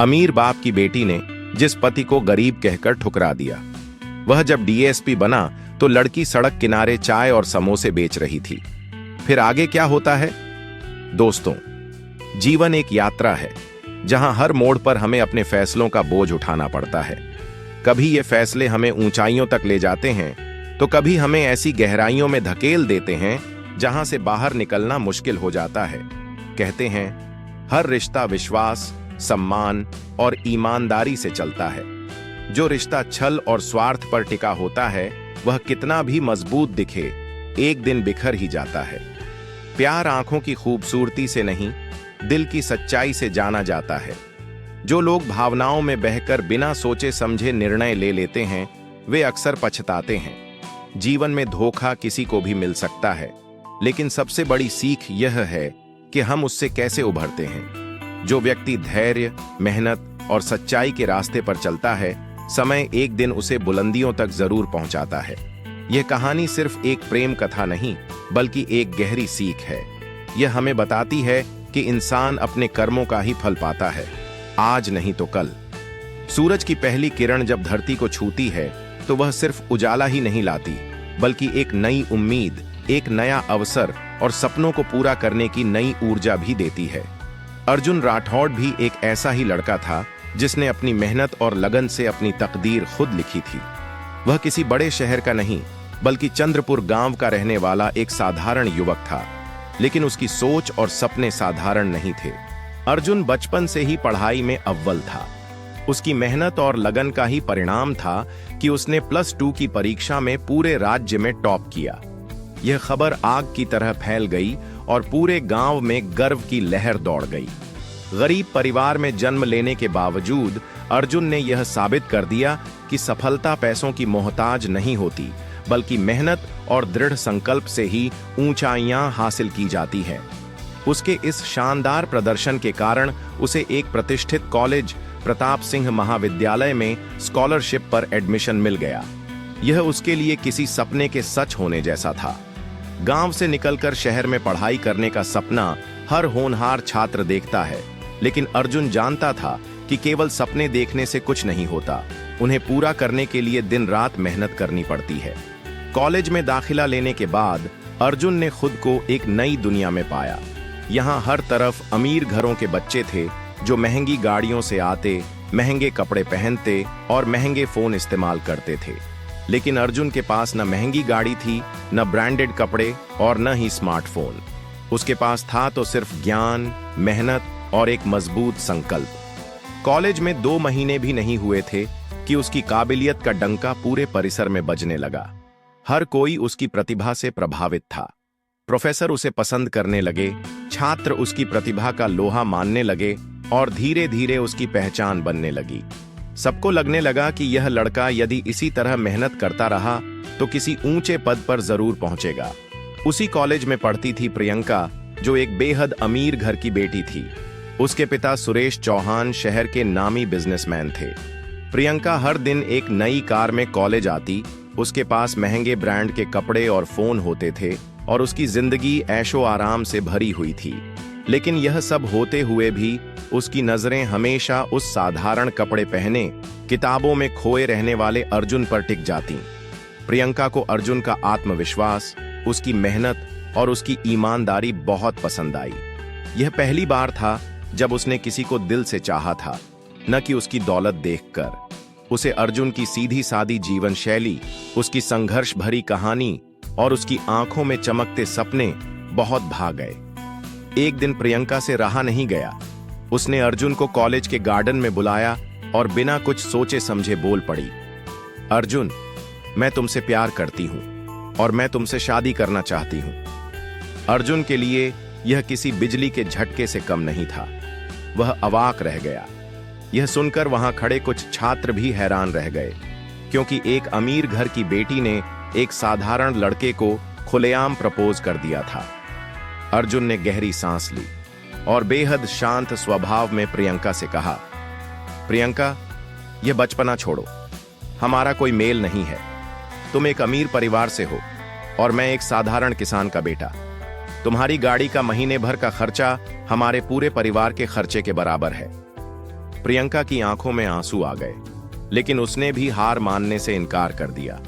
अमीर बाप की बेटी ने जिस पति को गरीब कहकर ठुकरा दिया। वह जब डीएसपी बना तो लड़की सड़क किनारे चाय और समोसे बेच रही थी। फिर आगे क्या होता है? दोस्तों, जीवन एक यात्रा है जहां हर मोड़ पर हमें अपने फैसलों का बोझ उठाना पड़ता है। कभी ये फैसले हमें ऊंचाइयों तक ले जाते हैं तो कभी हमें ऐसी गहराइयों में धकेल देते हैं जहां से बाहर निकलना मुश्किल हो जाता है। कहते हैं हर रिश्ता विश्वास, सम्मान और ईमानदारी से चलता है। जो रिश्ता छल और स्वार्थ पर टिका होता है वह कितना भी मजबूत दिखे, एक दिन बिखर ही जाता है। प्यार आंखों की खूबसूरती से नहीं, दिल की सच्चाई से जाना जाता है। जो लोग भावनाओं में बहकर बिना सोचे समझे निर्णय ले लेते हैं वे अक्सर पछताते हैं। जीवन में धोखा किसी को भी मिल सकता है, लेकिन सबसे बड़ी सीख यह है कि हम उससे कैसे उभरते हैं। जो व्यक्ति धैर्य, मेहनत और सच्चाई के रास्ते पर चलता है, समय एक दिन उसे बुलंदियों तक जरूर पहुंचाता है। यह कहानी सिर्फ एक प्रेम कथा नहीं, बल्कि एक गहरी सीख है। यह हमें बताती है कि इंसान अपने कर्मों का ही फल पाता है, आज नहीं तो कल। सूरज की पहली किरण जब धरती को छूती है तो वह सिर्फ उजाला ही नहीं लाती, बल्कि एक नई उम्मीद, एक नया अवसर और सपनों को पूरा करने की नई ऊर्जा भी देती है। अर्जुन राठौड़ भी एक ऐसा ही लड़का था जिसने अपनी मेहनत और लगन से अपनी तकदीर खुद लिखी थी। वह किसी बड़े शहर का नहीं, बल्कि चंद्रपुर गांव का रहने वाला एक साधारण युवक था, लेकिन उसकी सोच और सपने साधारण नहीं थे। अर्जुन बचपन से ही पढ़ाई में अव्वल था। उसकी मेहनत और लगन का ही परिणाम था कि उसने +2 की परीक्षा में पूरे राज्य में टॉप किया। यह खबर आग की तरह फैल गई और पूरे गांव में गर्व की लहर दौड़ गई। गरीब परिवार में जन्म लेने के बावजूद अर्जुन ने यह साबित कर दिया कि सफलता पैसों की मोहताज नहीं होती, बल्कि मेहनत और दृढ़ संकल्प से ही ऊंचाइयां हासिल की जाती हैं। उसके इस शानदार प्रदर्शन के कारण उसे एक प्रतिष्ठित कॉलेज, प्रताप सिंह महाविद्यालय में स्कॉलरशिप पर एडमिशन मिल गया। यह उसके लिए किसी सपने के सच होने जैसा था। गांव से निकलकर शहर में पढ़ाई करने का सपना हर होनहार छात्र देखता है, लेकिन अर्जुन जानता था कि केवल सपने देखने से कुछ नहीं होता, उन्हें पूरा करने के लिए दिन रात मेहनत करनी पड़ती है। कॉलेज में दाखिला लेने के बाद अर्जुन ने खुद को एक नई दुनिया में पाया। यहाँ हर तरफ अमीर घरों के बच्चे थे जो महंगी गाड़ियों से आते, महंगे कपड़े पहनते और महंगे फोन इस्तेमाल करते थे। लेकिन अर्जुन के पास न महंगी गाड़ी थी, न ब्रांडेड कपड़े और न ही स्मार्टफोन। उसके पास था तो सिर्फ ज्ञान, मेहनत और एक मजबूत संकल्प। कॉलेज में 2 महीने भी नहीं हुए थे कि उसकी काबिलियत का डंका पूरे परिसर में बजने लगा। हर कोई उसकी प्रतिभा से प्रभावित था। प्रोफेसर उसे पसंद करने लगे, छात्र उसकी प्रतिभा का लोहा मानने लगे और धीरे धीरे उसकी पहचान बनने लगी। सबको लगने लगा कि यह लड़का यदि इसी तरह मेहनत करता रहा तो किसी ऊंचे पद पर जरूर पहुंचेगा। उसी कॉलेज में पढ़ती थी प्रियंका, जो एक बेहद अमीर घर की बेटी थी। उसके पिता सुरेश चौहान शहर के नामी बिजनेसमैन थे। प्रियंका हर दिन एक नई कार में कॉलेज आती, उसके पास महंगे ब्रांड के कपड़े और फोन होते थे और उसकी जिंदगी ऐशो आराम से भरी हुई थी। लेकिन यह सब होते हुए भी उसकी नजरें हमेशा उस साधारण कपड़े पहने, किताबों में खोए रहने वाले अर्जुन पर टिक जाती। प्रियंका को अर्जुन का आत्मविश्वास, उसकी मेहनत और उसकी ईमानदारी बहुत पसंद आई। यह पहली बार था जब उसने किसी को दिल से चाहा था, न कि उसकी दौलत देखकर। उसे अर्जुन की सीधी सादी जीवन शैली, उसकी संघर्ष भरी कहानी और उसकी आंखों में चमकते सपने बहुत भा गए। एक दिन प्रियंका से रहा नहीं गया। उसने अर्जुन को कॉलेज के गार्डन में बुलाया और बिना कुछ सोचे समझे बोल पड़ी, अर्जुन, मैं तुमसे प्यार करती हूं और मैं तुमसे शादी करना चाहती हूं। अर्जुन के लिए यह किसी बिजली के झटके से कम नहीं था। वह अवाक रह गया। यह सुनकर वहां खड़े कुछ छात्र भी हैरान रह गए, क्योंकि एक अमीर घर की बेटी ने एक साधारण लड़के को खुलेआम प्रपोज कर दिया था। अर्जुन ने गहरी सांस ली और बेहद शांत स्वभाव में प्रियंका से कहा, प्रियंका, यह बचपना छोड़ो, हमारा कोई मेल नहीं है। तुम एक अमीर परिवार से हो और मैं एक साधारण किसान का बेटा। तुम्हारी गाड़ी का महीने भर का खर्चा हमारे पूरे परिवार के खर्चे के बराबर है। प्रियंका की आंखों में आंसू आ गए, लेकिन उसने भी हार मानने से इनकार कर दिया।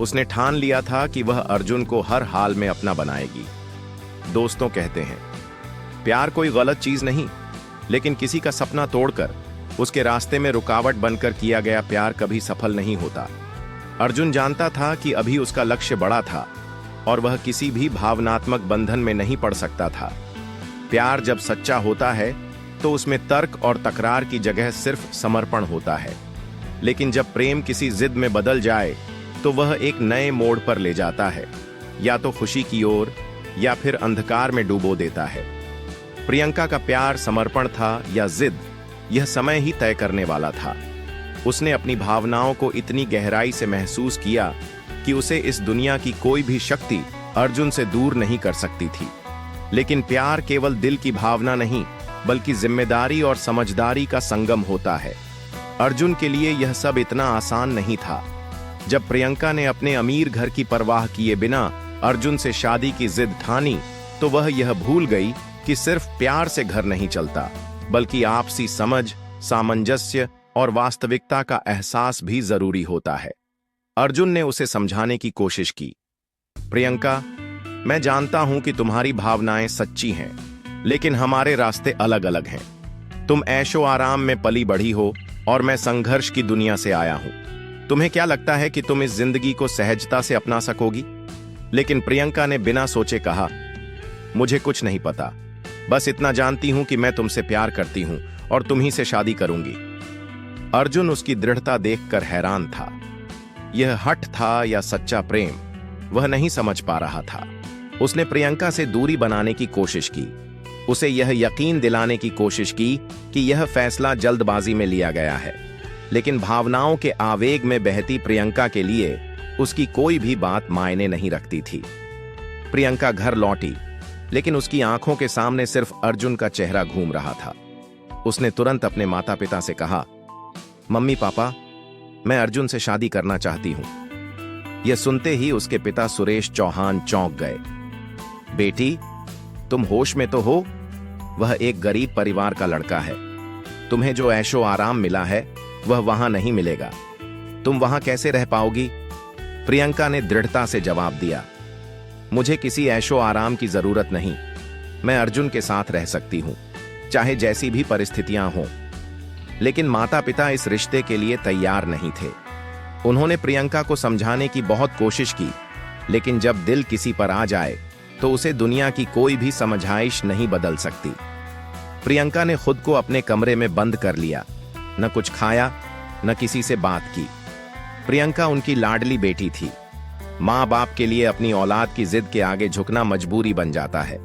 उसने ठान लिया था कि वह अर्जुन को हर हाल में अपना बनाएगी। दोस्तों कहते हैं, प्यार कोई गलत चीज नहीं, लेकिन किसी का सपना तोड़कर उसके रास्ते में रुकावट बनकर किया गया प्यार कभी सफल नहीं होता। अर्जुन जानता था कि अभी उसका लक्ष्य बड़ा था और वह किसी भी भावनात्मक बंधन में नहीं पड़ सकता था। प्यार जब सच्चा होता है तो उसमें तर्क और तकरार की जगह सिर्फ समर्पण होता है, लेकिन जब प्रेम किसी जिद में बदल जाए तो वह एक नए मोड़ पर ले जाता है, या तो खुशी की ओर या फिर अंधकार में डुबो देता है। प्रियंका का प्यार समर्पण था या जिद, यह समय ही तय करने वाला था। उसने अपनी भावनाओं को इतनी गहराई से महसूस किया कि उसे इस दुनिया की कोई भी शक्ति अर्जुन से दूर नहीं कर सकती थी। लेकिन प्यार केवल दिल की भावना नहीं, बल्कि जिम्मेदारी और समझदारी का संगम होता है। अर्जुन के लिए यह सब इतना आसान नहीं था। जब प्रियंका ने अपने अमीर घर की परवाह किए बिना अर्जुन से शादी की जिद ठानी, तो वह यह भूल गई कि सिर्फ प्यार से घर नहीं चलता, बल्कि आपसी समझ, सामंजस्य और वास्तविकता का एहसास भी जरूरी होता है। अर्जुन ने उसे समझाने की कोशिश की। प्रियंका, मैं जानता हूं कि तुम्हारी भावनाएं सच्ची हैं, लेकिन हमारे रास्ते अलग अलग हैं। तुम ऐशो आराम में पली बढ़ी हो और मैं संघर्ष की दुनिया से आया हूं। तुम्हें क्या लगता है कि तुम इस जिंदगी को सहजता से अपना सकोगी? लेकिन प्रियंका ने बिना सोचे कहा, मुझे कुछ नहीं पता, बस इतना जानती हूं कि मैं तुमसे प्यार करती हूं और तुम ही से शादी करूंगी। अर्जुन उसकी दृढ़ता देखकर हैरान था। यह हठ था या सच्चा प्रेम, वह नहीं समझ पा रहा था। उसने प्रियंका से दूरी बनाने की कोशिश की, उसे यह यकीन दिलाने की कोशिश की कि यह फैसला जल्दबाजी में लिया गया है। लेकिन भावनाओं के आवेग में बहती प्रियंका के लिए उसकी कोई भी बात मायने नहीं रखती थी। प्रियंका घर लौटी, लेकिन उसकी आंखों के सामने सिर्फ अर्जुन का चेहरा घूम रहा था। उसने तुरंत अपने माता पिता से कहा, मम्मी पापा, मैं अर्जुन से शादी करना चाहती हूं। यह सुनते ही उसके पिता सुरेश चौहान चौंक गए। बेटी, तुम होश में तो हो? वह एक गरीब परिवार का लड़का है। तुम्हें जो ऐशो आराम मिला है वह वहां नहीं मिलेगा। तुम वहां कैसे रह पाओगी? प्रियंका ने दृढ़ता से जवाब दिया, मुझे किसी ऐशो आराम की जरूरत नहीं। मैं अर्जुन के साथ रह सकती हूं, चाहे जैसी भी परिस्थितियां हों। लेकिन माता पिता इस रिश्ते के लिए तैयार नहीं थे। उन्होंने प्रियंका को समझाने की बहुत कोशिश की, लेकिन जब दिल किसी पर आ जाए तो उसे दुनिया की कोई भी समझाइश नहीं बदल सकती। प्रियंका ने खुद को अपने कमरे में बंद कर लिया, न कुछ खाया, न किसी से बात की। प्रियंका उनकी लाडली बेटी थी। माँ बाप के लिए अपनी औलाद की जिद के आगे झुकना मजबूरी बन जाता है।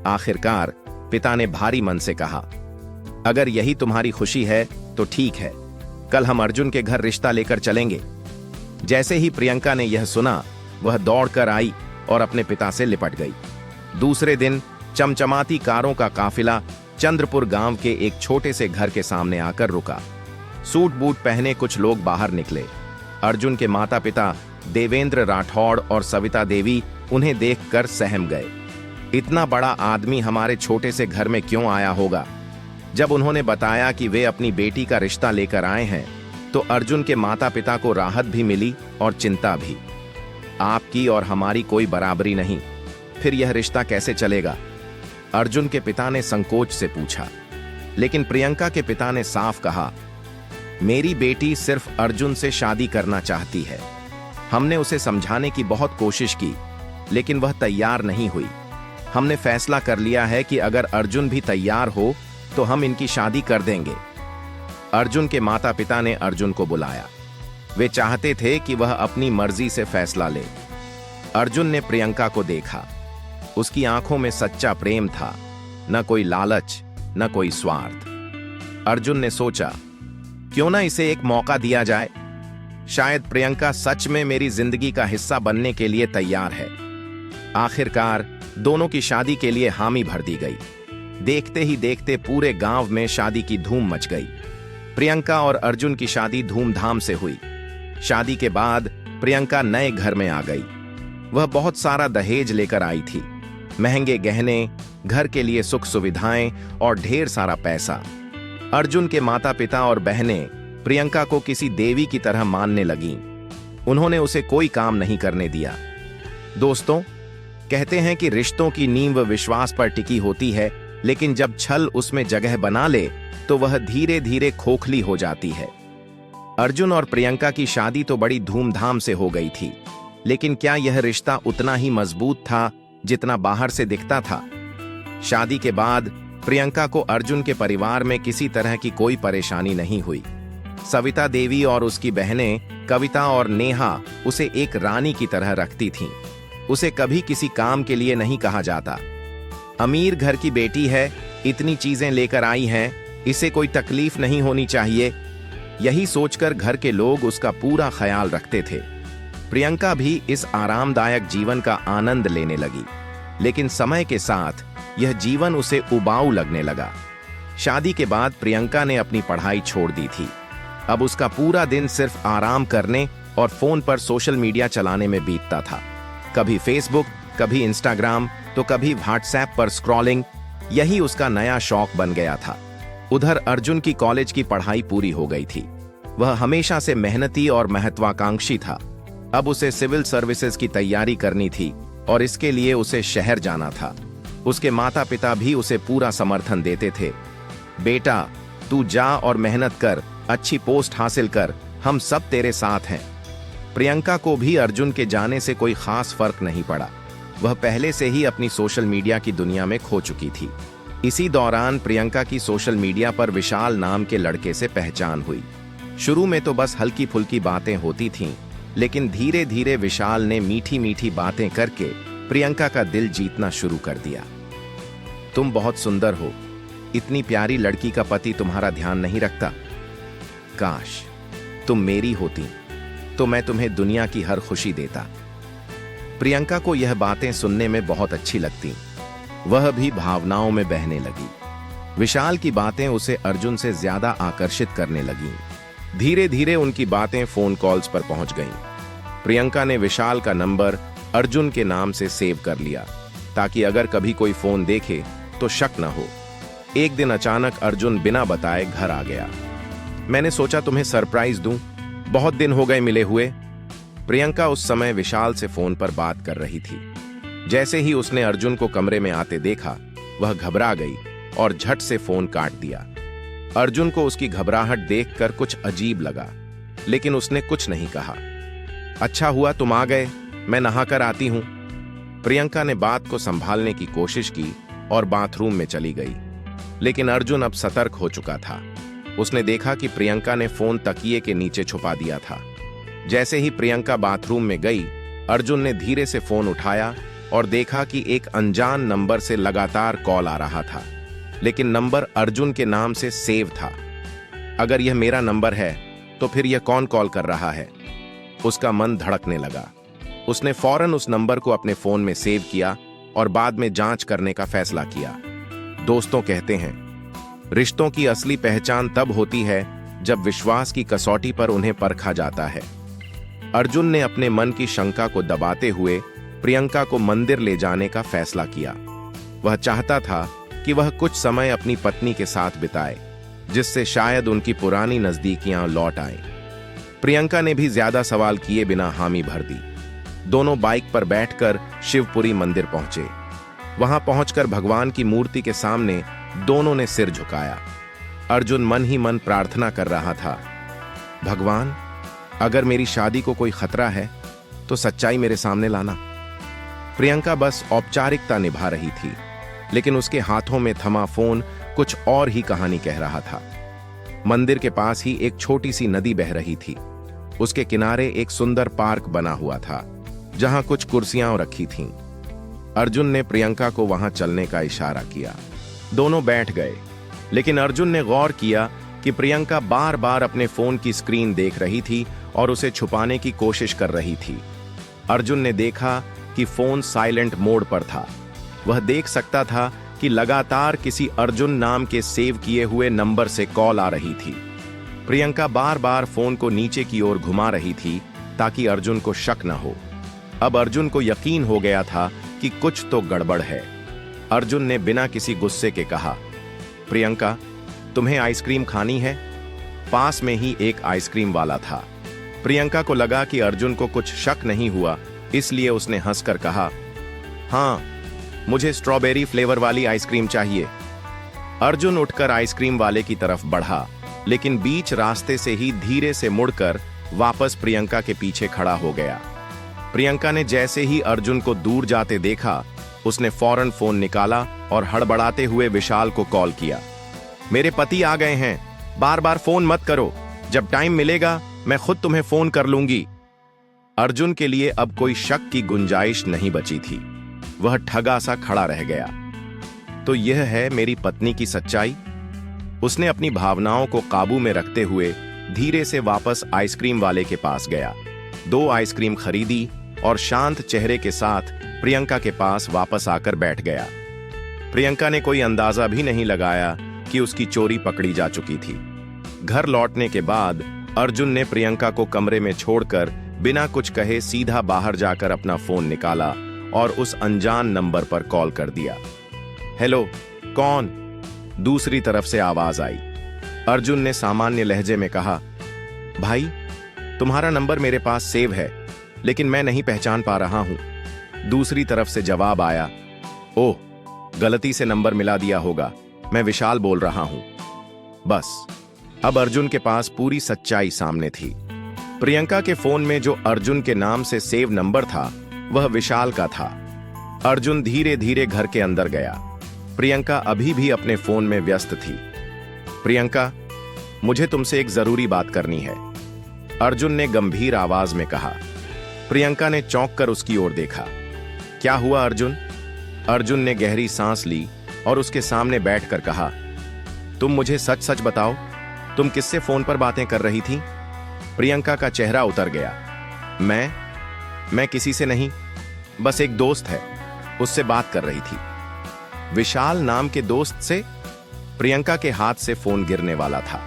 आखिरकार पिता ने भारी मन से कहा, अगर यही तुम्हारी खुशी है तो ठीक है, कल हम अर्जुन के घर रिश्ता लेकर चलेंगे। जैसे ही प्रियंका ने यह सुना, वह दौड़कर आई और अपने पिता से लिपट गई। दूसरे दिन चमचमाती कारों का काफिला चंद्रपुर गांव के एक छोटे से घर के सामने आकर रुका। सूट बूट पहने कुछ लोग बाहर निकले। अर्जुन के माता पिता देवेंद्र राठौड़ और सविता देवी उन्हें देखकर सहम गए। इतना बड़ा आदमी हमारे छोटे से घर में क्यों आया होगा? जब उन्होंने बताया कि वे अपनी बेटी का रिश्ता लेकर आए हैं, तो अर्जुन के माता पिता को राहत भी मिली और चिंता भी। आपकी और हमारी कोई बराबरी नहीं, फिर यह रिश्ता कैसे चलेगा? अर्जुन के पिता ने संकोच से पूछा। लेकिन प्रियंका के पिता ने साफ कहा, मेरी बेटी सिर्फ अर्जुन से शादी करना चाहती है। हमने उसे समझाने की बहुत कोशिश की, लेकिन वह तैयार नहीं हुई। हमने फैसला कर लिया है कि अगर अर्जुन भी तैयार हो तो हम इनकी शादी कर देंगे। अर्जुन के माता पिता ने अर्जुन को बुलाया। वे चाहते थे कि वह अपनी मर्जी से फैसला ले। अर्जुन ने प्रियंका को देखा। उसकी आंखों में सच्चा प्रेम था, न कोई लालच, न कोई स्वार्थ। अर्जुन ने सोचा, क्यों ना इसे एक मौका दिया जाए? शायद प्रियंका सच में मेरी जिंदगी का हिस्सा बनने के लिए तैयार है। आखिरकार दोनों की शादी के लिए हामी भर दी गई। देखते ही देखते पूरे गांव में शादी की धूम मच गई। प्रियंका और अर्जुन की शादी धूमधाम से हुई। शादी के बाद प्रियंका नए घर में आ गई। वह बहुत सारा दहेज लेकर आई थी, महंगे गहने, घर के लिए सुख सुविधाएं और ढेर सारा पैसा। अर्जुन के माता पिता और बहनें प्रियंका को किसी देवी की तरह मानने लगीं। उन्होंने उसे कोई काम नहीं करने दिया। दोस्तों, कहते हैं कि रिश्तों की नींव विश्वास पर टिकी होती है, लेकिन जब छल उसमें जगह बना ले तो वह धीरे धीरे खोखली हो जाती है। अर्जुन और प्रियंका की शादी तो बड़ी धूमधाम से हो गई थी, लेकिन क्या यह रिश्ता उतना ही मजबूत था जितना बाहर से दिखता था? शादी के बाद प्रियंका को अर्जुन के परिवार में किसी तरह की कोई परेशानी नहीं हुई। सविता देवी और उसकी बहनें कविता और नेहा उसे एक रानी की तरह रखती थीं। उसे कभी किसी काम के लिए नहीं कहा जाता। अमीर घर की बेटी है, इतनी चीजें लेकर आई हैं, इसे कोई तकलीफ नहीं होनी चाहिए, यही सोचकर घर के लोग उसका पूरा ख्याल रखते थे। प्रियंका भी इस आरामदायक जीवन का आनंद लेने लगी, लेकिन समय के साथ यह जीवन उसे उबाऊ लगने लगा। शादी के बाद प्रियंका ने अपनी पढ़ाई छोड़ दी थी। अब उसका पूरा दिन सिर्फ आराम करने और फोन पर सोशल मीडिया चलाने में बीतता था। कभी फेसबुक, कभी इंस्टाग्राम, तो कभी व्हाट्सएप पर स्क्रॉलिंग, यही उसका नया शौक बन गया था। उधर अर्जुन की कॉलेज की पढ़ाई पूरी हो गई थी। वह हमेशा से मेहनती और महत्वाकांक्षी था। अब उसे सिविल सर्विसेज की तैयारी करनी थी और इसके लिए उसे शहर जाना था। उसके माता पिता भी उसे पूरा समर्थन देते थे। बेटा, तू जा और मेहनत कर, अच्छी पोस्ट हासिल कर, हम सब तेरे साथ हैं। प्रियंका को भी अर्जुन के जाने से कोई खास फर्क नहीं पड़ा। वह पहले से ही अपनी सोशल मीडिया की दुनिया में खो चुकी थी। इसी दौरान प्रियंका की सोशल मीडिया पर विशाल नाम के लड़के से पहचान हुई। शुरू में तो बस हल्की फुल्की बातें होती थीं, लेकिन धीरे धीरे विशाल ने मीठी मीठी बातें करके प्रियंका का दिल जीतना शुरू कर दिया। तुम बहुत सुंदर हो, इतनी प्यारी लड़की का पति तुम्हारा ध्यान नहीं रखता। काश तुम मेरी होती तो मैं तुम्हें दुनिया की हर खुशी देता। प्रियंका को यह बातें सुनने में बहुत अच्छी लगती। वह भी भावनाओं में बहने लगी। विशाल की बातें उसे अर्जुन से ज्यादा आकर्षित करने लगीं। धीरे धीरे उनकी बातें फोन कॉल्स पर पहुंच गईं। प्रियंका ने विशाल का नंबर अर्जुन के नाम से सेव कर लिया, ताकि अगर कभी कोई फोन देखे तो शक न हो। एक दिन अचानक अर्जुन बिना बताए घर आ गया। मैंने सोचा तुम्हें सरप्राइज दूं, बहुत दिन हो गए मिले हुए। प्रियंका उस समय विशाल से फोन पर बात कर रही थी। जैसे ही उसने अर्जुन को कमरे में आते देखा, वह घबरा गई और झट से फोन काट दिया। अर्जुन को उसकी घबराहट देखकर कुछ अजीब लगा, लेकिन उसने कुछ नहीं कहा। अच्छा हुआ तुम आ गए, मैं नहाकर आती हूं। प्रियंका ने बात को संभालने की कोशिश की और बाथरूम में चली गई, लेकिन अर्जुन अब सतर्क हो चुका था। उसने देखा कि प्रियंका ने फोन तकिए के नीचे छुपा दिया था। जैसे ही प्रियंका बाथरूम में गई, अर्जुन ने धीरे से फोन उठाया और देखा कि एक अनजान नंबर से लगातार कॉल आ रहा था, लेकिन नंबर अर्जुन के नाम से सेव था। अगर यह मेरा नंबर है तो फिर यह कौन कॉल कर रहा है? उसका मन धड़कने लगा। उसने फौरन उस नंबर को अपने फोन में सेव किया और बाद में जांच करने का फैसला किया। दोस्तों कहते हैं, रिश्तों की असली पहचान तब होती है जब विश्वास की कसौटी पर उन्हें परखा जाता है। अर्जुन ने अपने मन की शंका को दबाते हुए प्रियंका को मंदिर ले जाने का फैसला किया। वह चाहता था कि वह कुछ समय अपनी पत्नी के साथ बिताए, जिससे शायद उनकी पुरानी नजदीकियां लौट आएं। प्रियंका ने भी ज्यादा सवाल किए बिना हामी भर दी। दोनों बाइक पर बैठकर शिवपुरी मंदिर पहुंचे। वहां पहुंचकर भगवान की मूर्ति के सामने दोनों ने सिर झुकाया। अर्जुन मन ही मन प्रार्थना कर रहा था, भगवान, अगर मेरी शादी को कोई खतरा है तो सच्चाई मेरे सामने लाना। प्रियंका बस औपचारिकता निभा रही थी, लेकिन उसके हाथों में थमा फोन कुछ और ही कहानी कह रहा था। मंदिर के पास ही एक छोटी सी नदी बह रही थी। उसके किनारे एक सुंदर पार्क बना हुआ था, जहां कुछ कुर्सियां रखी थीं। अर्जुन ने प्रियंका को वहां चलने का इशारा किया। दोनों बैठ गए, लेकिन अर्जुन ने गौर किया कि प्रियंका बार बार अपने फोन की स्क्रीन देख रही थी और उसे छुपाने की कोशिश कर रही थी। अर्जुन ने देखा कि फोन साइलेंट मोड पर था। वह देख सकता था कि लगातार किसी अर्जुन नाम के सेव किए हुए नंबर से कॉल आ रही थी। प्रियंका बार बार फोन को नीचे की ओर घुमा रही थी ताकि अर्जुन को शक न हो। अब अर्जुन को यकीन हो गया था कि कुछ तो गड़बड़ है। अर्जुन ने बिना किसी गुस्से के कहा, प्रियंका, तुम्हें आइसक्रीम खानी है? पास में ही एक आइसक्रीम वाला था। प्रियंका को लगा कि अर्जुन को कुछ शक नहीं हुआ, इसलिए उसने हंसकर कहा, हाँ, मुझे स्ट्रॉबेरी फ्लेवर वाली आइसक्रीम चाहिए। अर्जुन उठकर आइसक्रीम वाले की तरफ बढ़ा, लेकिन बीच रास्ते से ही धीरे से मुड़कर वापस प्रियंका के पीछे खड़ा हो गया। प्रियंका ने जैसे ही अर्जुन को दूर जाते देखा, उसने फौरन फोन निकाला और हड़बड़ाते हुए विशाल को कॉल किया। मेरे पति आ गए हैं, बार बार फोन मत करो, जब टाइम मिलेगा मैं खुद तुम्हें फोन कर लूंगी। अर्जुन के लिए अब कोई शक की गुंजाइश नहीं बची थी। वह ठगा सा खड़ा रह गया। तो यह है मेरी पत्नी की सच्चाई। उसने अपनी भावनाओं को काबू में रखते हुए धीरे से वापस आइसक्रीम वाले के पास गया, 2 आइसक्रीम खरीदी और शांत चेहरे के साथ प्रियंका के पास वापस आकर बैठ गया। प्रियंका ने कोई अंदाजा भी नहीं लगाया कि उसकी चोरी पकड़ी जा चुकी थी। घर लौटने के बाद अर्जुन ने प्रियंका को कमरे में छोड़कर बिना कुछ कहे सीधा बाहर जाकर अपना फोन निकाला और उस अनजान नंबर पर कॉल कर दिया। हेलो, कौन? दूसरी तरफ से आवाज आई। अर्जुन ने सामान्य लहजे में कहा, भाई, तुम्हारा नंबर मेरे पास सेव है, लेकिन मैं नहीं पहचान पा रहा हूं। दूसरी तरफ से जवाब आया, ओह, गलती से नंबर मिला दिया होगा, मैं विशाल बोल रहा हूं। बस अब अर्जुन के पास पूरी सच्चाई सामने थी। प्रियंका के फोन में जो अर्जुन के नाम से सेव नंबर था, वह विशाल का था। अर्जुन धीरे धीरे घर के अंदर गया। प्रियंका अभी भी अपने फोन में व्यस्त थी। प्रियंका, मुझे तुमसे एक जरूरी बात करनी है, अर्जुन ने गंभीर आवाज में कहा। प्रियंका ने चौंक कर उसकी ओर देखा। क्या हुआ अर्जुन? अर्जुन ने गहरी सांस ली और उसके सामने बैठकर कहा, तुम मुझे सच सच बताओ, तुम किससे फोन पर बातें कर रही थी? प्रियंका का चेहरा उतर गया। मैं किसी से नहीं, बस एक दोस्त है, उससे बात कर रही थी। विशाल नाम के दोस्त से? प्रियंका के हाथ से फोन गिरने वाला था।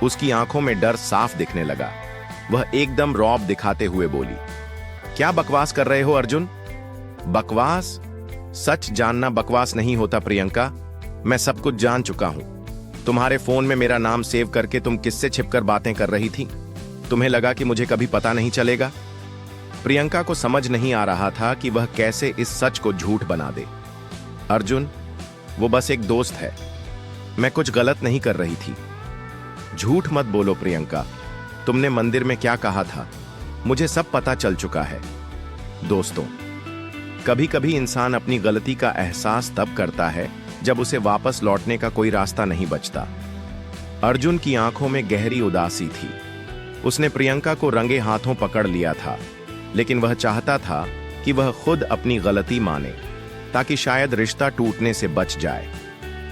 उसकी आंखों में डर साफ दिखने लगा। वह एकदम रौब दिखाते हुए बोली, क्या बकवास कर रहे हो अर्जुन? बकवास? सच जानना बकवास नहीं होता प्रियंका, मैं सब कुछ जान चुका हूं। तुम्हारे फोन में मेरा नाम सेव करके तुम किससे छिपकर बातें कर रही थी? तुम्हें लगा कि मुझे कभी पता नहीं चलेगा? प्रियंका को समझ नहीं आ रहा था कि वह कैसे इस सच को झूठ बना दे। अर्जुन, वो बस एक दोस्त है, मैं कुछ गलत नहीं कर रही थी। झूठ मत बोलो प्रियंका, तुमने मंदिर में क्या कहा था, मुझे सब पता चल चुका है। दोस्तों, कभी कभी इंसान अपनी गलती का एहसास तब करता है जब उसे वापस लौटने का कोई रास्ता नहीं बचता। अर्जुन की आंखों में गहरी उदासी थी। उसने प्रियंका को रंगे हाथों पकड़ लिया था, लेकिन वह चाहता था कि वह खुद अपनी गलती माने, ताकि शायद रिश्ता टूटने से बच जाए।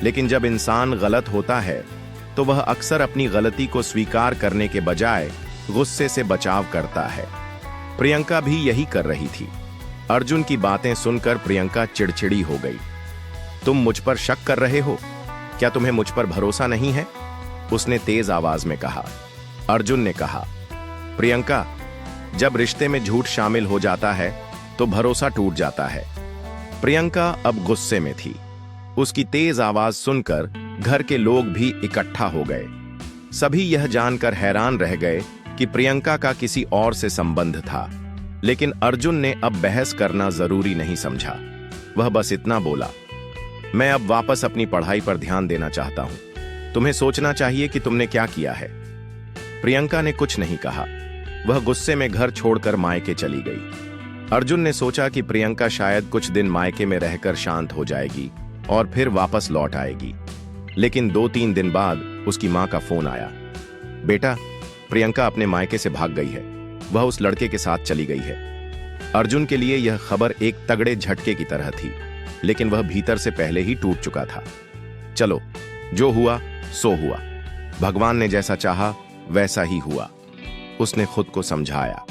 लेकिन जब इंसान गलत होता है तो वह अक्सर अपनी गलती को स्वीकार करने के बजाय गुस्से से बचाव करता है। प्रियंका भी यही कर रही थी। अर्जुन की बातें सुनकर प्रियंका चिड़चिड़ी हो गई। तुम मुझ पर शक कर रहे हो? क्या तुम्हें मुझ पर भरोसा नहीं है? उसने तेज आवाज में कहा। अर्जुन ने कहा, प्रियंका, जब रिश्ते में झूठ शामिल हो जाता है तो भरोसा टूट जाता है। प्रियंका अब गुस्से में थी। उसकी तेज आवाज सुनकर घर के लोग भी इकट्ठा हो गए। सभी यह जानकर हैरान रह गए कि प्रियंका का किसी और से संबंध था, लेकिन अर्जुन ने अब बहस करना जरूरी नहीं समझा। वह बस इतना बोला, मैं अब वापस अपनी पढ़ाई पर ध्यान देना चाहता हूं। तुम्हें सोचना चाहिए कि तुमने क्या किया है। प्रियंका ने कुछ नहीं कहा। वह गुस्से में घर छोड़कर मायके चली गई। अर्जुन ने सोचा कि प्रियंका शायद कुछ दिन मायके में रहकर शांत हो जाएगी और फिर वापस लौट आएगी। लेकिन 2-3 दिन बाद उसकी मां का फोन आया। बेटा, प्रियंका अपने मायके से भाग गई है, वह उस लड़के के साथ चली गई है। अर्जुन के लिए यह खबर एक तगड़े झटके की तरह थी, लेकिन वह भीतर से पहले ही टूट चुका था। चलो, जो हुआ सो हुआ, भगवान ने जैसा चाहा वैसा ही हुआ, उसने खुद को समझाया।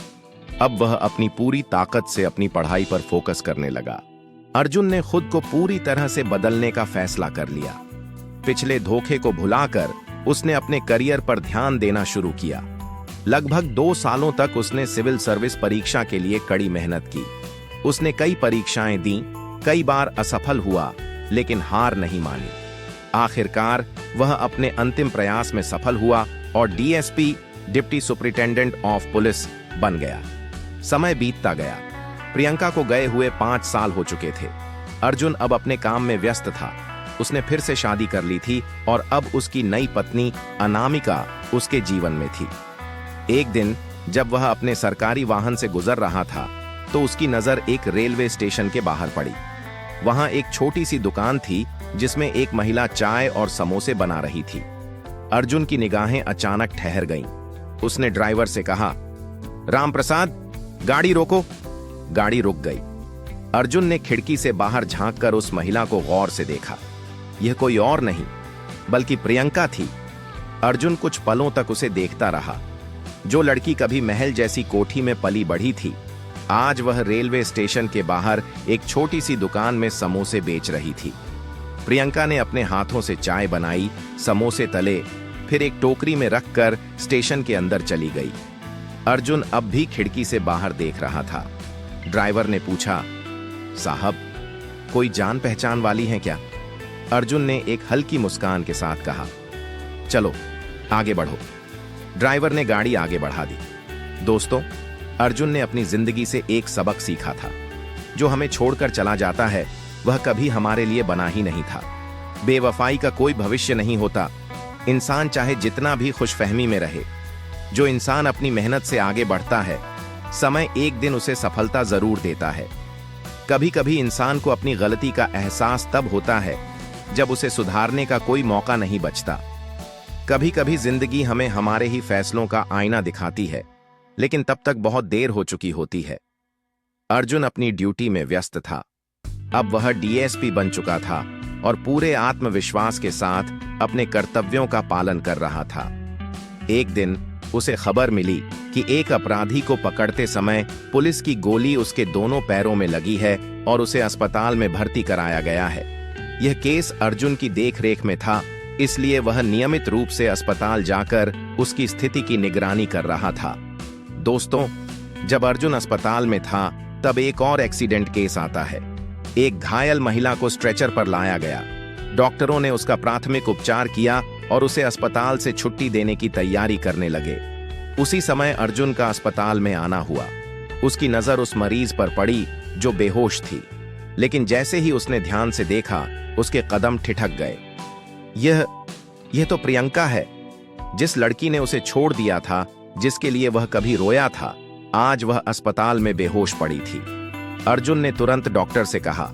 अब वह अपनी पूरी ताकत से अपनी पढ़ाई पर फोकस करने लगा। अर्जुन ने खुद को पूरी तरह से बदलने का फैसला कर लिया। पिछले धोखे को भुलाकर उसने अपने करियर पर ध्यान देना शुरू किया। लगभग 2 सालों तक उसने सिविल सर्विस परीक्षा के लिए कड़ी मेहनत की। उसने कई परीक्षाएं दी, कई बार असफल हुआ, लेकिन हार नहीं मानी। आखिरकार वह अपने अंतिम प्रयास में सफल हुआ और DSP, deputy superintendent of police बन गया। समय बीतता गया। प्रियंका को गए हुए 5 साल हो चुके थे। अर्जुन अब अपने काम में व्यस्त था। उसने फिर से शादी कर ली थी और अब उसकी नई पत्नी अनामिका उसके जीवन में थी। एक दिन जब वह अपने सरकारी वाहन से गुजर रहा था तो उसकी नजर एक रेलवे स्टेशन के बाहर पड़ी। वहां एक छोटी सी दुकान थी जिसमें एक महिला चाय और समोसे बना रही थी। अर्जुन की निगाहें अचानक ठहर गईं। उसने ड्राइवर से कहा, राम प्रसाद, गाड़ी रोको। गाड़ी रुक गई। अर्जुन ने खिड़की से बाहर झांककर उस महिला को गौर से देखा। यह कोई और नहीं बल्कि प्रियंका थी। अर्जुन कुछ पलों तक उसे देखता रहा। जो लड़की कभी महल जैसी कोठी में पली बढ़ी थी, आज वह रेलवे स्टेशन के बाहर एक छोटी सी दुकान में समोसे बेच रही थी। प्रियंका ने अपने हाथों से चाय बनाई, समोसे तले, फिर एक टोकरी में रखकर स्टेशन के अंदर चली गई। अर्जुन अब भी खिड़की से बाहर देख रहा था। ड्राइवर ने पूछा, साहब, कोई जान पहचान वाली है क्या? अर्जुन ने एक हल्की मुस्कान के साथ कहा, चलो आगे बढ़ो। ड्राइवर ने गाड़ी आगे बढ़ा दी। दोस्तों, अर्जुन ने अपनी जिंदगी से एक सबक सीखा था। जो हमें छोड़कर चला जाता है वह कभी हमारे लिए बना ही नहीं था। बेवफाई का कोई भविष्य नहीं होता। इंसान चाहे जितना भी खुशफहमी में रहे, जो इंसान अपनी मेहनत से आगे बढ़ता है, समय एक दिन उसे सफलता जरूर देता है। कभी कभी इंसान को अपनी गलती का एहसास तब होता है जब उसे सुधारने का कोई मौका नहीं बचता। कभी कभी जिंदगी हमें हमारे ही फैसलों का आईना दिखाती है, लेकिन तब तक बहुत देर हो चुकी होती है। अर्जुन अपनी ड्यूटी में व्यस्त था। अब वह डीएसपी बन चुका था और पूरे आत्मविश्वास के साथ अपने कर्तव्यों का पालन कर रहा था। एक दिन उसे खबर मिली कि एक अपराधी को पकड़ते समय पुलिस की गोली उसके दोनों पैरों में लगी है और उसे अस्पताल में भर्ती कराया गया है। यह केस अर्जुन की देखरेख में था, इसलिए वह नियमित रूप से अस्पताल जाकर उसकी स्थिति की निगरानी कर रहा था। दोस्तों, जब अर्जुन अस्पताल में था तब एक और एक्सीडेंट केस आता है। एक घायल महिला को स्ट्रेचर पर लाया गया। डॉक्टरों ने उसका प्राथमिक उपचार किया और उसे अस्पताल से छुट्टी देने की तैयारी करने लगे। उसी समय अर्जुन का अस्पताल में आना हुआ। उसकी नजर उस मरीज पर पड़ी जो बेहोश थी, लेकिन जैसे ही उसने ध्यान से देखा उसके कदम ठिठक गए। यह तो प्रियंका है, जिस लड़की ने उसे छोड़ दिया था, जिसके लिए वह कभी रोया था। आज वह अस्पताल में बेहोश पड़ी थी। अर्जुन ने तुरंत डॉक्टर से कहा,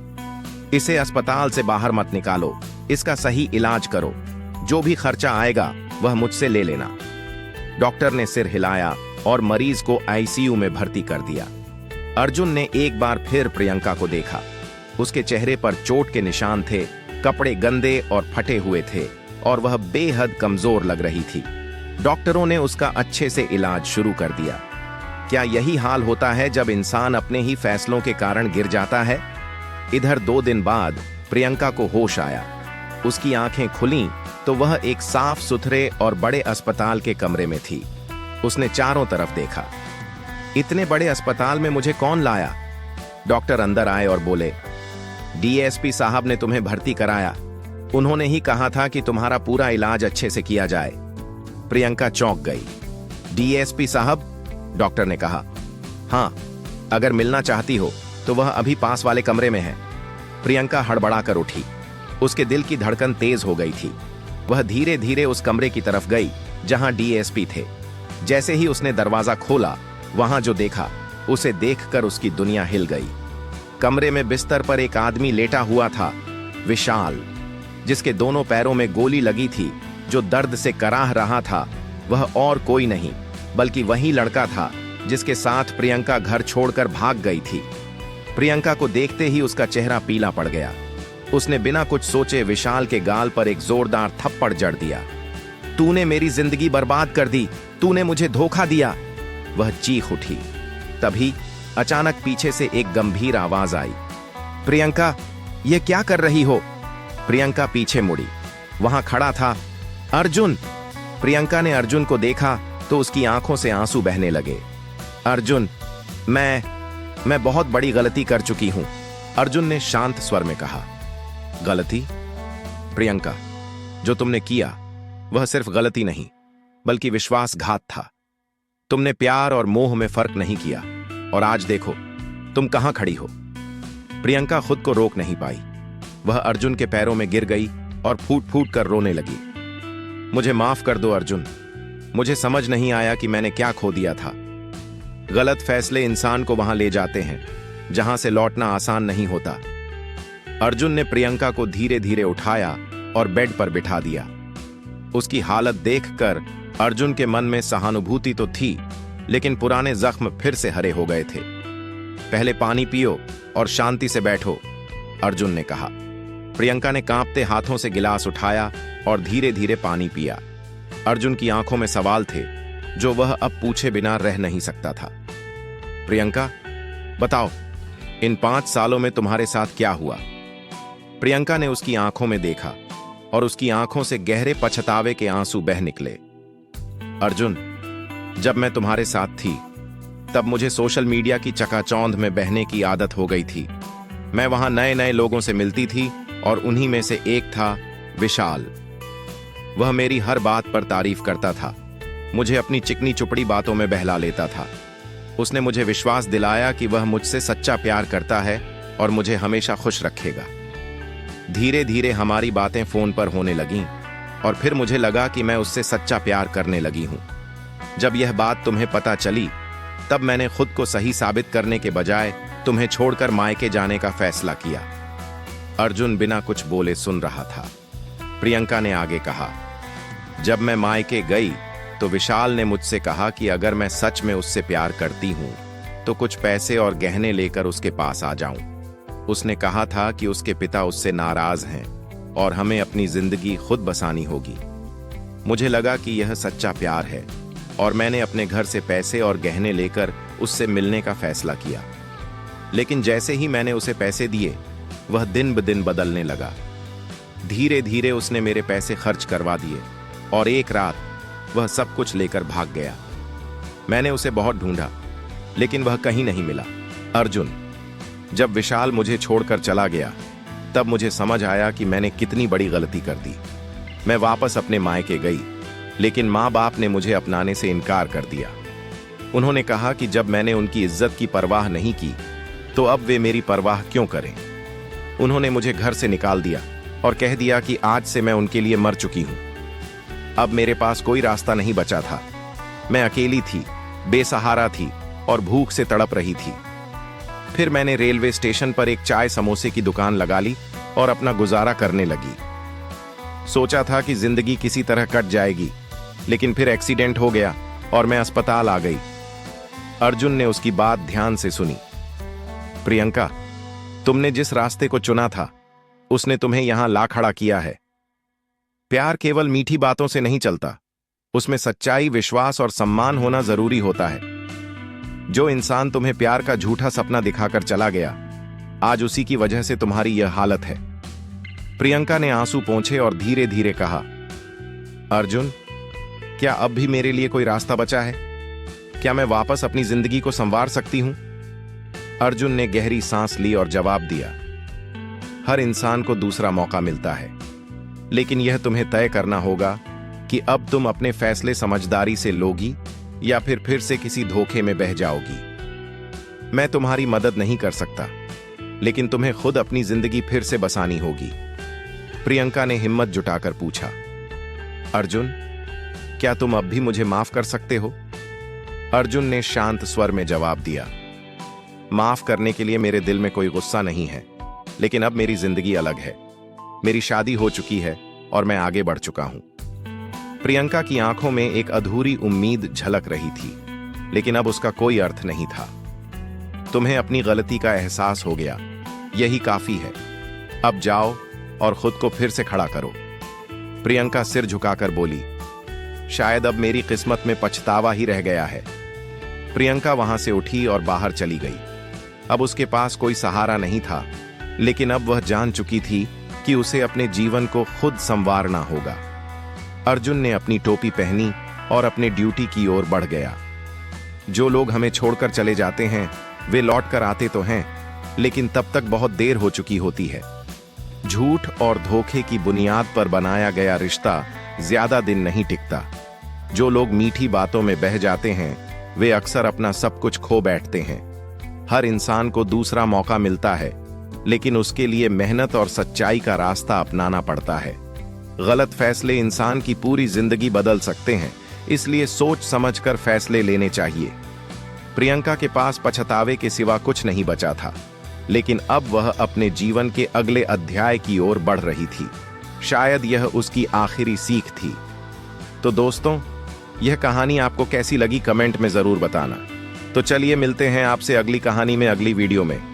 इसे अस्पताल से बाहर मत निकालो, इसका सही इलाज करो। जो भी खर्चा आएगा वह मुझसे ले लेना। डॉक्टर ने सिर हिलाया और मरीज को आईसीयू में भर्ती कर दिया। अर्जुन ने एक बार फिर प्रियंका को देखा। उसके चेहरे पर चोट के निशान थे, कपड़े गंदे और फटे हुए थे और वह बेहद कमजोर लग रही थी। डॉक्टरों ने उसका अच्छे से इलाज शुरू कर दिया। क्या यही हाल होता है जब इंसान अपने ही फैसलों के कारण गिर जाता है? इधर 2 दिन बाद प्रियंका को होश आया। उसकी आंखें खुलीं तो वह एक साफ सुथरे और बड़े अस्पताल के कमरे में थी। उसने चारों तरफ देखा। इतने बड़े अस्पताल में मुझे कौन लाया? डॉक्टर अंदर आए और बोले, डीएसपी साहब ने तुम्हें भर्ती कराया। उन्होंने ही कहा था कि तुम्हारा पूरा इलाज अच्छे से किया जाए। प्रियंका चौंक गई। डीएसपी साहब? डॉक्टर ने कहा, हाँ, अगर मिलना चाहती हो तो वह अभी पास वाले कमरे में है। प्रियंका हड़बड़ाकर उठी। उसके दिल की धड़कन तेज हो गई थी। वह धीरे धीरे उस कमरे की तरफ गई जहां डीएसपी थे। जैसे ही उसने दरवाजा खोला, वहां जो देखा, उसे देखकर उसकी दुनिया हिल गई। कमरे में बिस्तर पर एक आदमी लेटा हुआ था, विशाल, जिसके दोनों पैरों में गोली लगी थी। जो दर्द से कराह रहा था वह और कोई नहीं बल्कि वही लड़का था जिसके साथ प्रियंका घर छोड़कर भाग गई थी। प्रियंका को देखते ही उसका चेहरा पीला पड़ गया। उसने बिना कुछ सोचे विशाल के गाल पर एक जोरदार थप्पड़ जड़ दिया। तूने मेरी जिंदगी बर्बाद कर दी, तूने मुझे धोखा दिया, वह चीख उठी। तभी अचानक पीछे से एक गंभीर आवाज आई, प्रियंका, ये क्या कर रही हो? प्रियंका पीछे मुड़ी। वहां खड़ा था अर्जुन। प्रियंका ने अर्जुन को देखा तो उसकी आंखों से आंसू बहने लगे। अर्जुन, मैं बहुत बड़ी गलती कर चुकी हूं, अर्जुन ने शांत स्वर में कहा। गलती? प्रियंका, जो तुमने किया वह सिर्फ गलती नहीं बल्कि विश्वासघात था। तुमने प्यार और मोह में फर्क नहीं किया और आज देखो तुम कहां खड़ी हो। प्रियंका खुद को रोक नहीं पाई। वह अर्जुन के पैरों में गिर गई और फूट फूट कर रोने लगी। मुझे माफ कर दो अर्जुन, मुझे समझ नहीं आया कि मैंने क्या खो दिया था। गलत फैसले इंसान को वहां ले जाते हैं जहां से लौटना आसान नहीं होता। अर्जुन ने प्रियंका को धीरे धीरे उठाया और बेड पर बिठा दिया। उसकी हालत देखकर अर्जुन के मन में सहानुभूति तो थी, लेकिन पुराने जख्म फिर से हरे हो गए थे। पहले पानी पियो और शांति से बैठो, अर्जुन ने कहा। प्रियंका ने कांपते हाथों से गिलास उठाया और धीरे धीरे पानी पिया। अर्जुन की आंखों में सवाल थे जो वह अब पूछे बिना रह नहीं सकता था। प्रियंका, बताओ, इन 5 सालों में तुम्हारे साथ क्या हुआ? प्रियंका ने उसकी आंखों में देखा और उसकी आंखों से गहरे पछतावे के आंसू बह निकले। अर्जुन, जब मैं तुम्हारे साथ थी तब मुझे सोशल मीडिया की चकाचौंध में बहने की आदत हो गई थी। मैं वहां नए नए लोगों से मिलती थी और उन्हीं में से एक था विशाल। वह मेरी हर बात पर तारीफ करता था, मुझे अपनी चिकनी चुपड़ी बातों में बहला लेता था। उसने मुझे विश्वास दिलाया कि वह मुझसे सच्चा प्यार करता है और मुझे हमेशा खुश रखेगा। धीरे धीरे हमारी बातें फोन पर होने लगीं और फिर मुझे लगा कि मैं उससे सच्चा प्यार करने लगी हूं। जब यह बात तुम्हें पता चली तब मैंने खुद को सही साबित करने के बजाय तुम्हें छोड़कर मायके जाने का फैसला किया। अर्जुन बिना कुछ बोले सुन रहा था। प्रियंका ने आगे कहा, जब मैं मायके गई तो विशाल ने मुझसे कहा कि अगर मैं सच में उससे प्यार करती हूं तो कुछ पैसे और गहने लेकर उसके पास आ जाऊं। उसने कहा था कि उसके पिता उससे नाराज हैं और हमें अपनी जिंदगी खुद बसानी होगी। मुझे लगा कि यह सच्चा प्यार है और मैंने अपने घर से पैसे और गहने लेकर उससे मिलने का फैसला किया। लेकिन जैसे ही मैंने उसे पैसे दिए वह दिन ब दिन बदलने लगा। धीरे धीरे उसने मेरे पैसे खर्च करवा दिए और एक रात वह सब कुछ लेकर भाग गया। मैंने उसे बहुत ढूंढा लेकिन वह कहीं नहीं मिला। अर्जुन, जब विशाल मुझे छोड़कर चला गया तब मुझे समझ आया कि मैंने कितनी बड़ी गलती कर दी। मैं वापस अपने मायके गई लेकिन माँ बाप ने मुझे अपनाने से इनकार कर दिया। उन्होंने कहा कि जब मैंने उनकी इज्जत की परवाह नहीं की तो अब वे मेरी परवाह क्यों करें। उन्होंने मुझे घर से निकाल दिया और कह दिया कि आज से मैं उनके लिए मर चुकी हूं। अब मेरे पास कोई रास्ता नहीं बचा था। मैं अकेली थी, बेसहारा थी और भूख से तड़प रही थी। फिर मैंने रेलवे स्टेशन पर एक चाय समोसे की दुकान लगा ली और अपना गुजारा करने लगी। सोचा था कि जिंदगी किसी तरह कट जाएगी, लेकिन फिर एक्सीडेंट हो गया और मैं अस्पताल आ गई। अर्जुन ने उसकी बात ध्यान से सुनी। प्रियंका, तुमने जिस रास्ते को चुना था उसने तुम्हें यहां ला खड़ा किया है। प्यार केवल मीठी बातों से नहीं चलता, उसमें सच्चाई, विश्वास और सम्मान होना जरूरी होता है। जो इंसान तुम्हें प्यार का झूठा सपना दिखाकर चला गया, आज उसी की वजह से तुम्हारी यह हालत है। प्रियंका ने आंसू पोंछे और धीरे धीरे कहा, अर्जुन, क्या अब भी मेरे लिए कोई रास्ता बचा है? क्या मैं वापस अपनी जिंदगी को संवार सकती हूं? अर्जुन ने गहरी सांस ली और जवाब दिया, हर इंसान को दूसरा मौका मिलता है, लेकिन यह तुम्हें तय करना होगा कि अब तुम अपने फैसले समझदारी से लोगी या फिर से किसी धोखे में बह जाओगी। मैं तुम्हारी मदद नहीं कर सकता, लेकिन तुम्हें खुद अपनी जिंदगी फिर से बसानी होगी। प्रियंका ने हिम्मत जुटाकर पूछा, अर्जुन, क्या तुम अब भी मुझे माफ कर सकते हो? अर्जुन ने शांत स्वर में जवाब दिया, माफ करने के लिए मेरे दिल में कोई गुस्सा नहीं है, लेकिन अब मेरी जिंदगी अलग है। मेरी शादी हो चुकी है और मैं आगे बढ़ चुका हूं। प्रियंका की आंखों में एक अधूरी उम्मीद झलक रही थी, लेकिन अब उसका कोई अर्थ नहीं था। तुम्हें अपनी गलती का एहसास हो गया, यही काफी है। अब जाओ और खुद को फिर से खड़ा करो। प्रियंका सिर झुकाकर बोली, शायद अब मेरी किस्मत में पछतावा ही रह गया है। प्रियंका वहां से उठी और बाहर चली गई। अब उसके पास कोई सहारा नहीं था, लेकिन अब वह जान चुकी थी कि उसे अपने जीवन को खुद संवारना होगा। अर्जुन ने अपनी टोपी पहनी और अपने ड्यूटी की ओर बढ़ गया। जो लोग हमें छोड़कर चले जाते हैं वे लौट कर आते तो हैं, लेकिन तब तक बहुत देर हो चुकी होती है। झूठ और धोखे की बुनियाद पर बनाया गया रिश्ता ज्यादा दिन नहीं टिकता। जो लोग मीठी बातों में बह जाते हैं वे अक्सर अपना सब कुछ खो बैठते हैं। हर इंसान को दूसरा मौका मिलता है, लेकिन उसके लिए मेहनत और सच्चाई का रास्ता अपनाना पड़ता है। गलत फैसले इंसान की पूरी जिंदगी बदल सकते हैं, इसलिए सोच समझकर फैसले लेने चाहिए। प्रियंका के पास पछतावे के सिवा कुछ नहीं बचा था, लेकिन अब वह अपने जीवन के अगले अध्याय की ओर बढ़ रही थी। शायद यह उसकी आखिरी सीख थी। तो दोस्तों, यह कहानी आपको कैसी लगी कमेंट में जरूर बताना। तो चलिए मिलते हैं आपसे अगली कहानी में अगली वीडियो में।